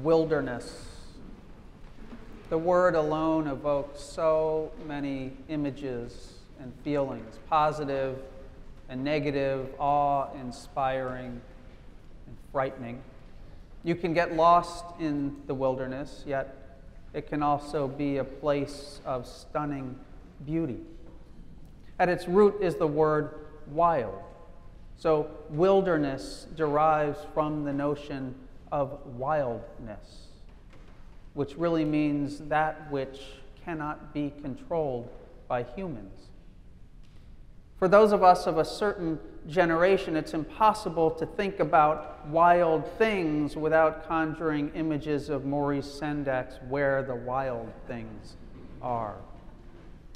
Wilderness. The word alone evokes so many images and feelings, positive and negative, awe-inspiring and frightening. You can get lost in the wilderness, yet it can also be a place of stunning beauty. At its root is the word wild. So wilderness derives from the notion of wildness, which really means that which cannot be controlled by humans. For those of us of a certain generation, it's impossible to think about wild things without conjuring images of Maurice Sendak's Where the Wild Things Are.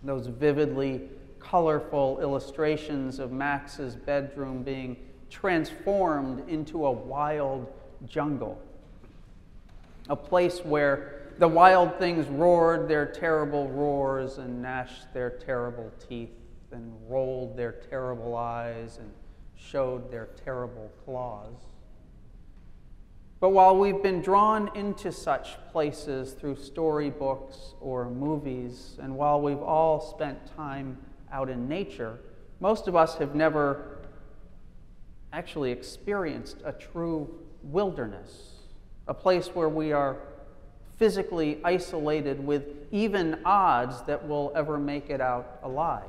Those vividly colorful illustrations of Max's bedroom being transformed into a wild jungle. A place where the wild things roared their terrible roars and gnashed their terrible teeth and rolled their terrible eyes and showed their terrible claws. But while we've been drawn into such places through storybooks or movies, and while we've all spent time out in nature, most of us have never actually experienced a true wilderness, a place where we are physically isolated with even odds that we'll ever make it out alive.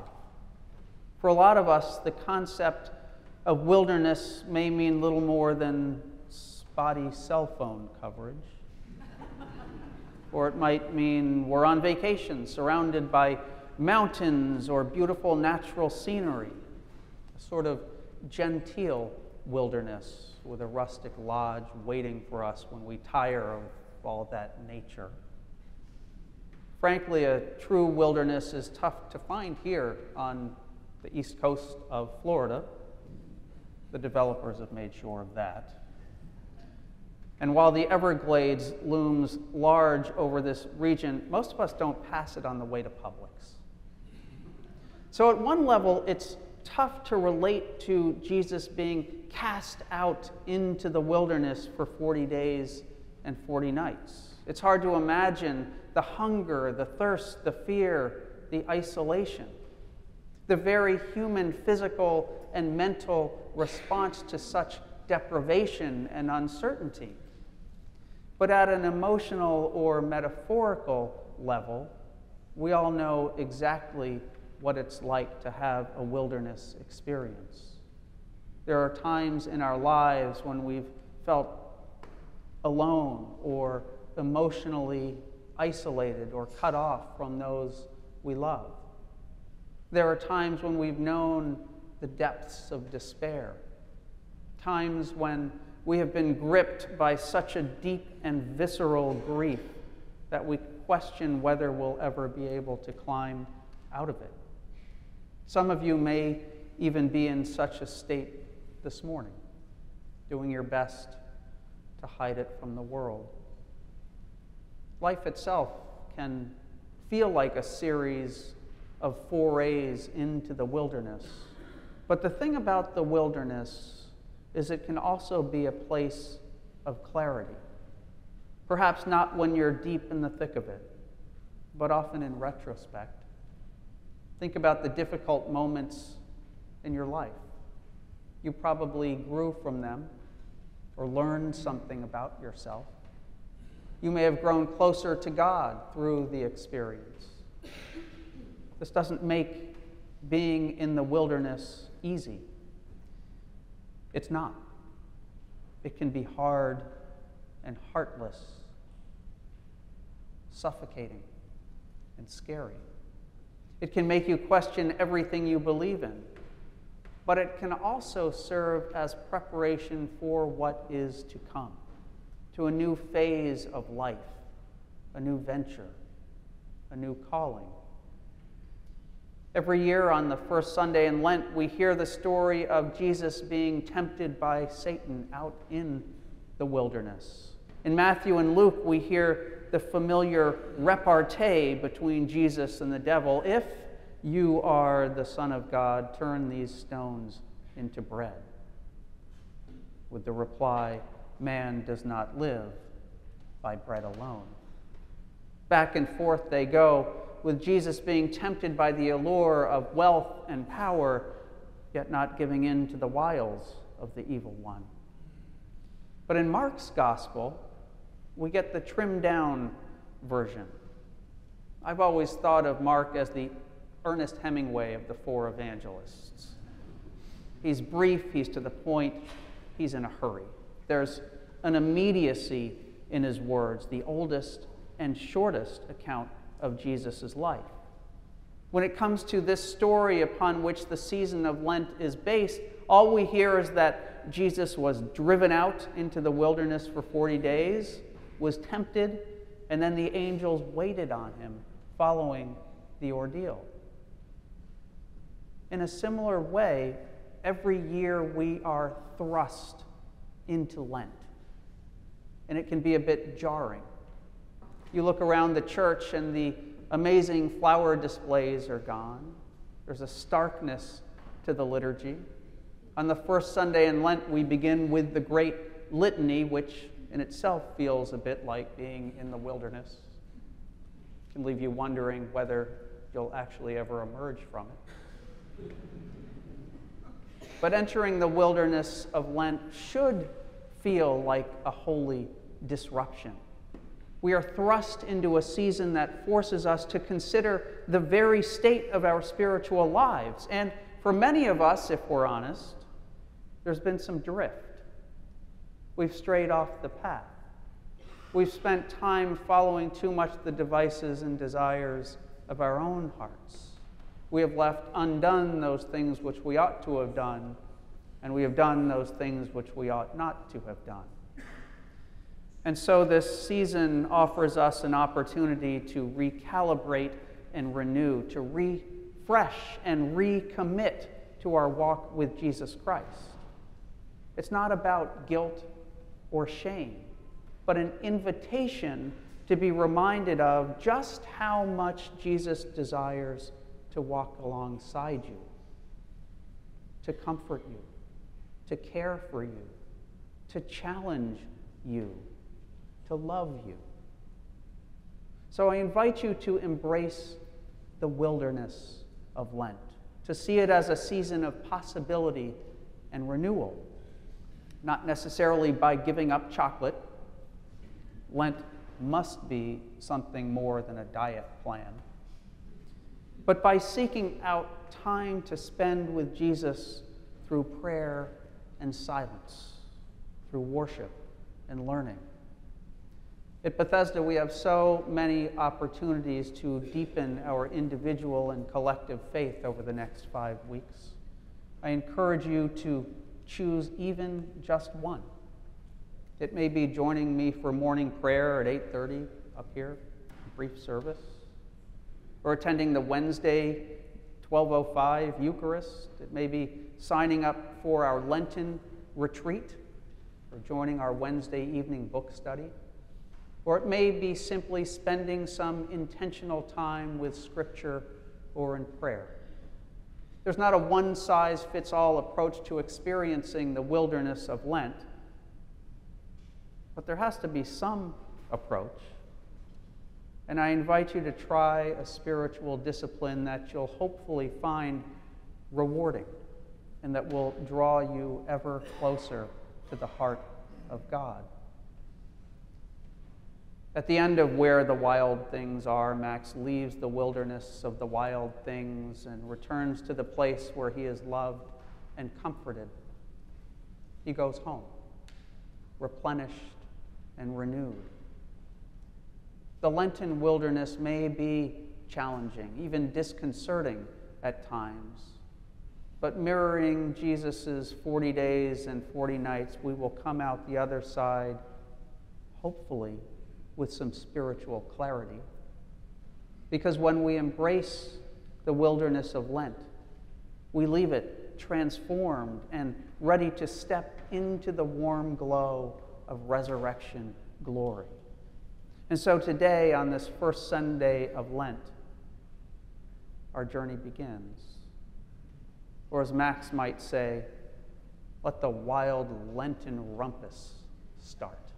For a lot of us, the concept of wilderness may mean little more than spotty cell phone coverage. Or it might mean we're on vacation, surrounded by mountains or beautiful natural scenery, a sort of genteel wilderness with a rustic lodge waiting for us when we tire of all that nature. Frankly, a true wilderness is tough to find here on the east coast of Florida. The developers have made sure of that. And while the Everglades looms large over this region, most of us don't pass it on the way to Publix. So at one level, it's tough to relate to Jesus being cast out into the wilderness for 40 days and 40 nights. It's hard to imagine the hunger, the thirst, the fear, the isolation, the very human physical and mental response to such deprivation and uncertainty. But at an emotional or metaphorical level, we all know exactly what it's like to have a wilderness experience. There are times in our lives when we've felt alone or emotionally isolated or cut off from those we love. There are times when we've known the depths of despair, times when we have been gripped by such a deep and visceral grief that we question whether we'll ever be able to climb out of it. Some of you may even be in such a state this morning, doing your best to hide it from the world. Life itself can feel like a series of forays into the wilderness. But the thing about the wilderness is it can also be a place of clarity. Perhaps not when you're deep in the thick of it, but often in retrospect. Think about the difficult moments in your life. You probably grew from them or learned something about yourself. You may have grown closer to God through the experience. This doesn't make being in the wilderness easy. It's not. It can be hard and heartless, suffocating and scary. It can make you question everything you believe in, but it can also serve as preparation for what is to come, to a new phase of life, a new venture, a new calling. Every year on the first Sunday in Lent, we hear the story of Jesus being tempted by Satan out in the wilderness. In Matthew and Luke, we hear the familiar repartee between Jesus and the devil. If you are the Son of God, turn these stones into bread. With the reply, man does not live by bread alone. Back and forth they go, with Jesus being tempted by the allure of wealth and power, yet not giving in to the wiles of the evil one. But in Mark's gospel, we get the trimmed-down version. I've always thought of Mark as the Ernest Hemingway of the four evangelists. He's brief, he's to the point, he's in a hurry. There's an immediacy in his words, the oldest and shortest account of Jesus' life. When it comes to this story upon which the season of Lent is based, all we hear is that Jesus was driven out into the wilderness for 40 days, was tempted, and then the angels waited on him following the ordeal. In a similar way, every year we are thrust into Lent, and it can be a bit jarring. You look around the church and the amazing flower displays are gone. There's a starkness to the liturgy. On the first Sunday in Lent, we begin with the great litany, which in itself feels a bit like being in the wilderness. It can leave you wondering whether you'll actually ever emerge from it. But entering the wilderness of Lent should feel like a holy disruption. We are thrust into a season that forces us to consider the very state of our spiritual lives. And for many of us, if we're honest, there's been some drift. We've strayed off the path. We've spent time following too much the devices and desires of our own hearts. We have left undone those things which we ought to have done, and we have done those things which we ought not to have done. And so this season offers us an opportunity to recalibrate and renew, to refresh and recommit to our walk with Jesus Christ. It's not about guilt or shame, but an invitation to be reminded of just how much Jesus desires to walk alongside you, to comfort you, to care for you, to challenge you, to love you. So I invite you to embrace the wilderness of Lent, to see it as a season of possibility and renewal, not necessarily by giving up chocolate. Lent must be something more than a diet plan, but by seeking out time to spend with Jesus through prayer and silence, through worship and learning. At Bethesda, we have so many opportunities to deepen our individual and collective faith over the next 5 weeks. I encourage you to choose even just one. It may be joining me for morning prayer at 8:30 up here, brief service, or attending the Wednesday 12:05 Eucharist. It may be signing up for our Lenten retreat, or joining our Wednesday evening book study. Or it may be simply spending some intentional time with Scripture or in prayer. There's not a one-size-fits-all approach to experiencing the wilderness of Lent, but there has to be some approach. And I invite you to try a spiritual discipline that you'll hopefully find rewarding and that will draw you ever closer to the heart of God. At the end of Where the Wild Things Are, Max leaves the wilderness of the wild things and returns to the place where he is loved and comforted. He goes home, replenished and renewed. The Lenten wilderness may be challenging, even disconcerting at times, but mirroring Jesus' 40 days and 40 nights, we will come out the other side, hopefully, with some spiritual clarity. Because when we embrace the wilderness of Lent, we leave it transformed and ready to step into the warm glow of resurrection glory. And so today, on this first Sunday of Lent, our journey begins. Or as Max might say, let the wild Lenten rumpus start.